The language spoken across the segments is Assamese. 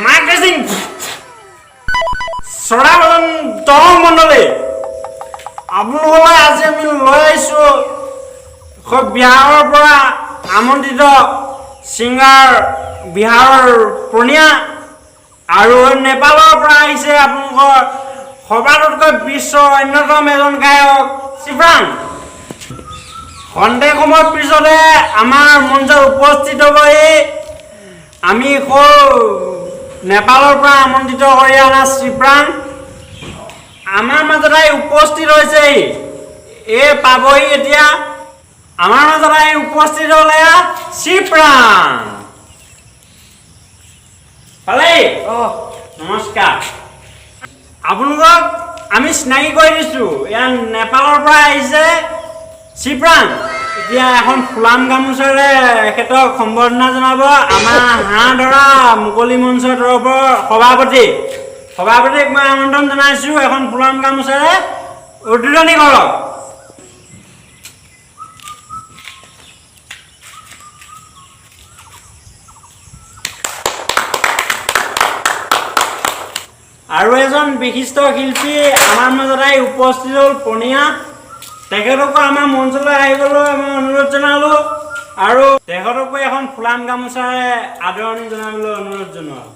Magazine Suraban Tom Monole Abula Azemil Loiso Biara Amondito Singer Bihar Punia Aru Nepalo Prize Abungo Hobaroko Biso and Noto Melon Gayo Sibran Honde Komo Pisode Amar Monza Postito Boy আমি নেপালৰ পৰা আমন্ত্ৰিত কৰি আনা শ্ৰীপ্ৰাণ আমাৰ মাজতে উপস্থিত হৈছে এই পাবই এতিয়া আমাৰ মাজতে উপস্থিত হ'লে শ্ৰীপ্ৰাণ ভালে নমস্কাৰ আপোনালোকক আমি স্নায়ী কৰি দিছো ইয়াৰ নেপালৰ পৰা আহিছে শ্ৰীপ্ৰাণ এতিয়া এখন ফুলাম গামোচাৰে এখেতক সম্বৰ্ধনা জনাব আমাৰ হাঁহধৰা মুকলি মঞ্চৰ তৰফৰ সভাপতিক মই আমন্ত্ৰণ জনাইছো এখন ফুলাম গামোচাৰে উদ্বোধনী কৰক আৰু এজন বিশিষ্ট শিল্পী আমাৰ মাজতে উপস্থিত হ'ল পনিয়া তেখেতকো আমাৰ মঞ্চলৈ আহিবলৈ মই অনুৰোধ জনালো আৰু তেখেতকো এখন ফুলাম গামোচাৰে আদৰণি জনাবলৈ অনুৰোধ জনালো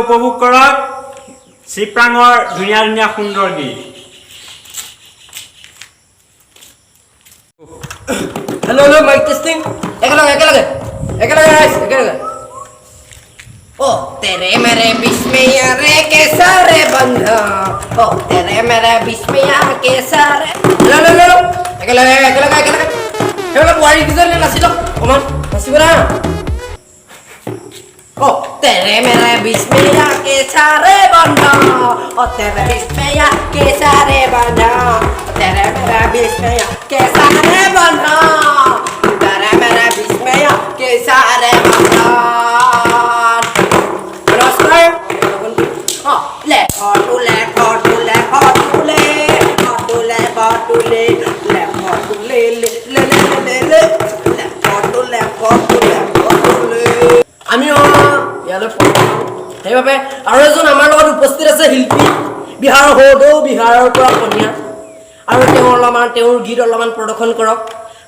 উপভোগ কৰক শ্ৰীপ্ৰাণৰ ধুনীয়া ধুনীয়া সুন্দৰ গীত हेलो माइक टेस्टिंग एकेलगे guys एकेलगे ओ तेरे मेरे बीच में यार कैसा रे बंधा ओ तेरे मेरे बीच में यार कैसा रे लो एकेलगे हेलो बुआरी किधर ने नाची लो कमान नाची बना ओ तेरे मेरे बीच में यार कैसा रे बंधा ओ तेरे बीच में यार कैसा रे बंधा तेरे मेरे बीच में यार कैसा रे बंधा तेरे मेरे बीच में यार कैसा रे बंधा नमस्कार ले ले আমি ইয়ালে সেইবাবে আৰু এজন আমাৰ লগত উপস্থিত আছে শিল্পী বিহাৰৰ বিহাৰৰ পৰা কনিয়া আৰু তেওঁৰ গীত অলপমান প্ৰদৰ্শন কৰক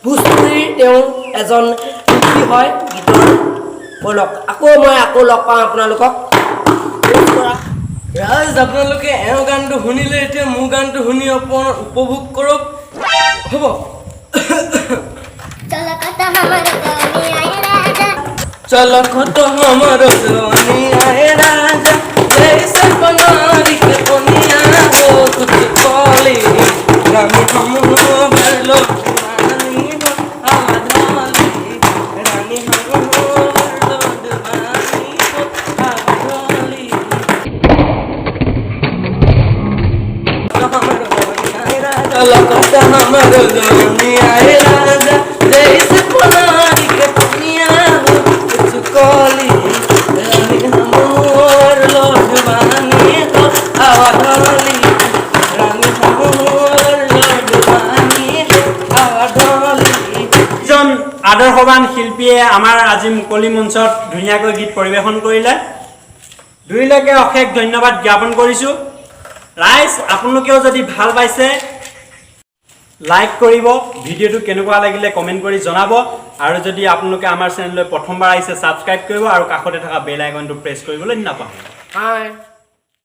ভোজপুৰীৰ তেওঁ এজন শিল্পী হয় গীতৰ বলক আকৌ লগ পাম আপোনালোকক ৰাজ আপোনালোকে এওঁ গানটো শুনিলে এতিয়া মোৰ গানটো শুনি উপভোগ কৰক হ'ব चलो खतो हमारो जोनी आए राजा जैसे बनारी के दुनिया हो कुछ कोली रानी हम भरलो रानी हो आवाज़ रानी हम भरलो दीवानी हो आवाज़ चलो खतो हमारो जोनी आए राजा जैसे बनारी के दुनिया कोली रानी हमोर लोडवानी हो आवाढोली रानी हमोर लोडवानी हो आवाढोली জন আদৰ্শৱান শিল্পীয়ে আমাৰ আজি মুকলি মঞ্চত ধুনীয়াকৈ গীত পৰিৱেশন কৰিলে দুইলৈকে অশেষ ধন্যবাদ জ্ঞাপন কৰিছো ৰাইজ আপোনালোকেও যদি ভাল পাইছে লাইক কৰিব ভিডিওটো কেনেকুৱা লাগিলে কমেন্ট কৰি জনাব আৰু যদি আপোনালোকে আমাৰ চেনেললৈ প্ৰথমবাৰ আহিছে সাবস্ক্ৰাইব কৰিব আৰু কাষতে থকা বেল আইকনটো প্ৰেছ কৰিবলৈ নাপাহৰিব হাই